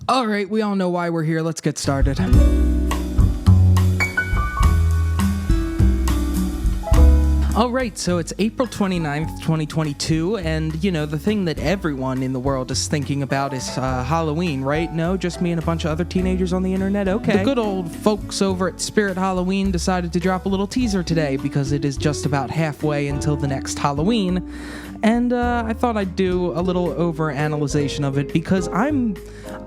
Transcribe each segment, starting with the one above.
All right, we all know why we're here. Let's get started. All right, so it's April 29th, 2022, and, you know, the thing that everyone in the world is thinking about is Halloween, right? No, just me and a bunch of other teenagers on the internet? Okay. The good old folks over at Spirit Halloween decided to drop a little teaser today because it is just about halfway until the next Halloween, and I thought I'd do a little overanalyzation of it because I'm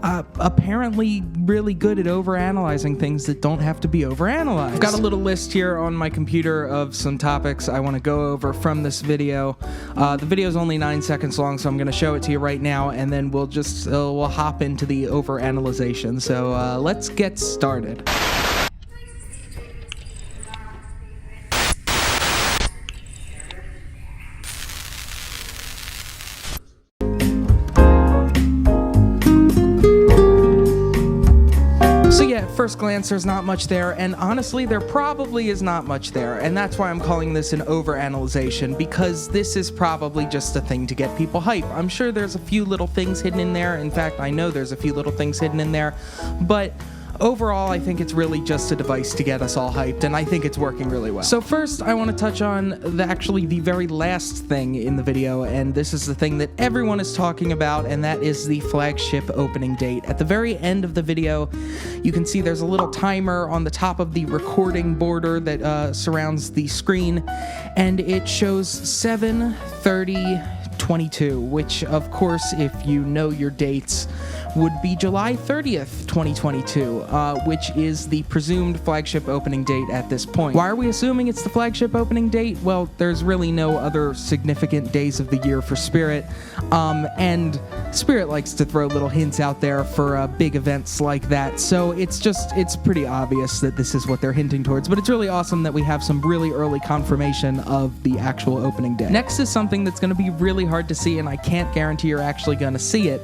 apparently really good at overanalyzing things that don't have to be overanalyzed. I've got a little list here on my computer of some topics I want to go over from this video. The video is only 9 seconds long, so I'm going to show it to you right now, and then we'll hop into the overanalyzation. So let's get started. First glance, there's not much there, and honestly, there probably is not much there, and that's why I'm calling this an overanalyzation, because this is probably just a thing to get people hype. I'm sure there's a few little things hidden in there. In fact, I know there's a few little things hidden in there, but overall, I think it's really just a device to get us all hyped, and I think it's working really well. So first, I want to touch on the very last thing in the video, and this is the thing that everyone is talking about, and that is the flagship opening date. At the very end of the video, you can see there's a little timer on the top of the recording border that surrounds the screen, and it shows 7/30/22, which, of course, if you know your dates, would be July 30th, 2022, which is the presumed flagship opening date at this point. Why are we assuming it's the flagship opening date? Well, there's really no other significant days of the year for Spirit, and Spirit likes to throw little hints out there for big events like that, so it's pretty obvious that this is what they're hinting towards, but it's really awesome that we have some really early confirmation of the actual opening day. Next is something that's going to be really hard to see, and I can't guarantee you're actually going to see it.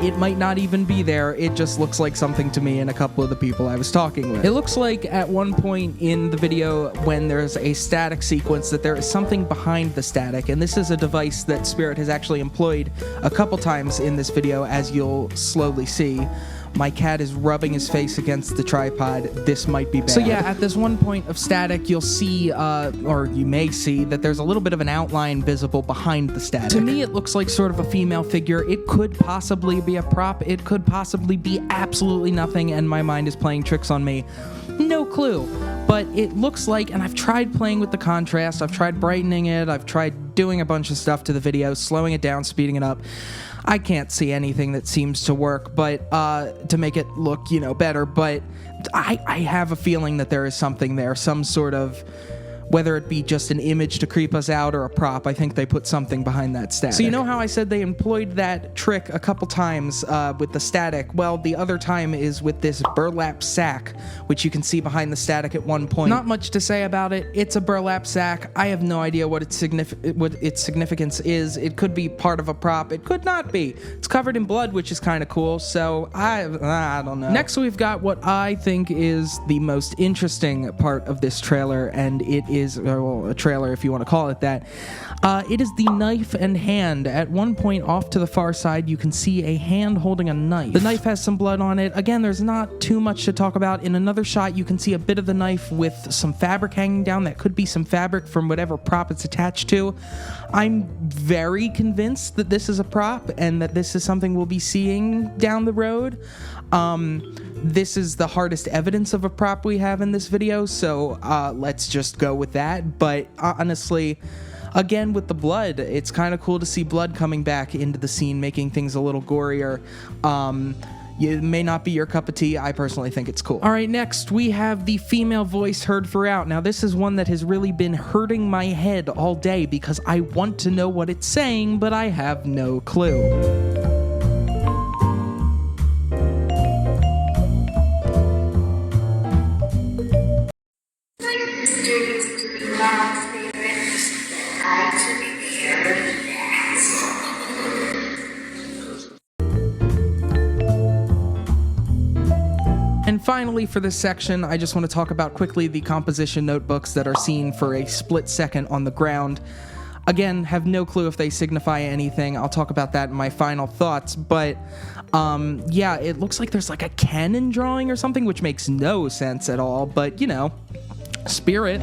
It might not even be there. It just looks like something to me and a couple of the people I was talking with. It looks like at one point in the video when there's a static sequence that there is something behind the static, and this is a device that Spirit has actually employed a couple times in this video, as you'll slowly see. My cat is rubbing his face against the tripod. This might be bad. So yeah, at this one point of static, you'll see, or you may see, that there's a little bit of an outline visible behind the static. To me, it looks like sort of a female figure. It could possibly be a prop. It could possibly be absolutely nothing, and my mind is playing tricks on me. No clue. But it looks like, and I've tried playing with the contrast, I've tried brightening it, I've tried doing a bunch of stuff to the video, slowing it down, speeding it up. I can't see anything that seems to work, but to make it look, better, but I have a feeling that there is something there, some sort of, whether it be just an image to creep us out or a prop. I think they put something behind that static. So you know how I said they employed that trick a couple times with the static? Well, the other time is with this burlap sack, which you can see behind the static at one point. Not much to say about it. It's a burlap sack. I have no idea what its significance is. It could be part of a prop. It could not be. It's covered in blood, which is kind of cool, so I don't know. Next, we've got what I think is the most interesting part of this trailer, and it is, well, a trailer if you want to call it that. It is the knife and hand. At one point off to the far side, you can see a hand holding a knife. The knife has some blood on it. Again, there's not too much to talk about. In another shot, you can see a bit of the knife with some fabric hanging down. That could be some fabric from whatever prop it's attached to. I'm very convinced that this is a prop and that this is something we'll be seeing down the road. This is the hardest evidence of a prop we have in this video, so let's just go with that. But honestly, again, with the blood, it's kind of cool to see blood coming back into the scene, making things a little gorier. It may not be your cup of tea. I personally think it's cool. All right, next we have the female voice heard throughout. Now, this is one that has really been hurting my head all day because I want to know what it's saying, but I have no clue. And finally, for this section, I just want to talk about quickly the composition notebooks that are seen for a split second on the ground. Again, have no clue if they signify anything. I'll talk about that in my final thoughts, but yeah, it looks like there's like a cannon drawing or something, which makes no sense at all, but you know, spirit.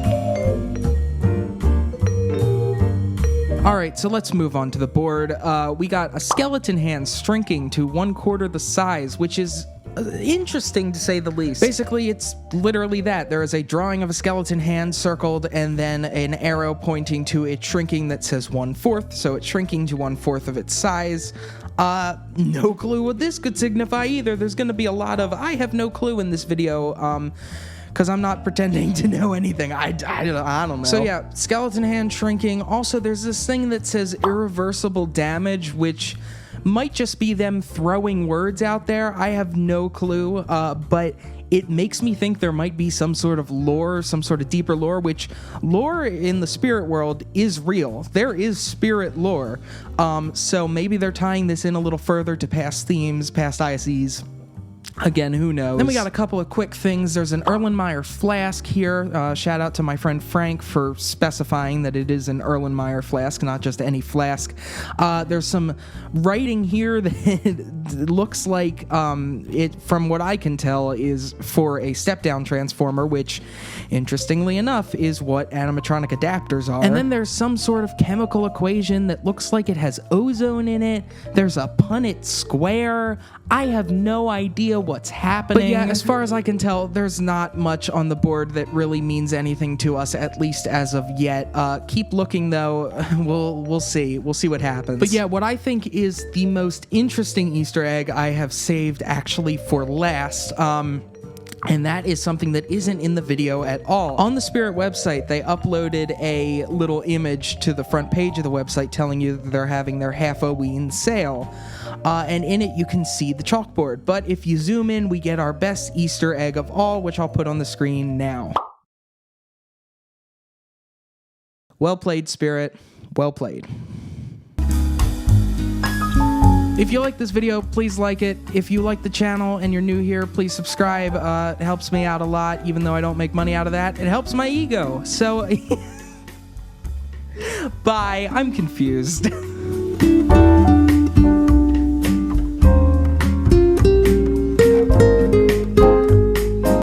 Alright, so let's move on to the board. We got a skeleton hand shrinking to 1/4 the size, which is interesting to say the least. Basically, it's literally that. There is a drawing of a skeleton hand circled and then an arrow pointing to it shrinking that says 1/4, so it's shrinking to 1/4 of its size. No clue what this could signify either. There's gonna be a lot of I have no clue in this video, because I'm not pretending to know anything. I don't know. So yeah, skeleton hand shrinking. Also, there's this thing that says irreversible damage, which might just be them throwing words out there. I have no clue, but it makes me think there might be some sort of lore, some sort of deeper lore, which lore in the spirit world is real. There is spirit lore. So maybe they're tying this in a little further to past themes, past ISEs. Again, who knows? Then we got a couple of quick things. There's an Erlenmeyer flask here. Shout out to my friend Frank for specifying that it is an Erlenmeyer flask, not just any flask. There's some writing here that looks like it, from what I can tell, is for a step-down transformer, which, interestingly enough, is what animatronic adapters are. And then there's some sort of chemical equation that looks like it has ozone in it. There's a Punnett square. I have no idea what's happening. But yeah, as far as I can tell, there's not much on the board that really means anything to us, at least as of yet. Keep looking, though. We'll see. We'll see what happens. But yeah, what I think is the most interesting Easter egg I have saved actually for last, and that is something that isn't in the video at all. On the Spirit website, they uploaded a little image to the front page of the website telling you that they're having their Halloween sale. And in it, you can see the chalkboard. But if you zoom in, we get our best Easter egg of all, which I'll put on the screen now. Well played, Spirit. Well played. If you like this video, please like it. If you like the channel and you're new here, please subscribe. It helps me out a lot, even though I don't make money out of that. It helps my ego. So, bye. I'm confused.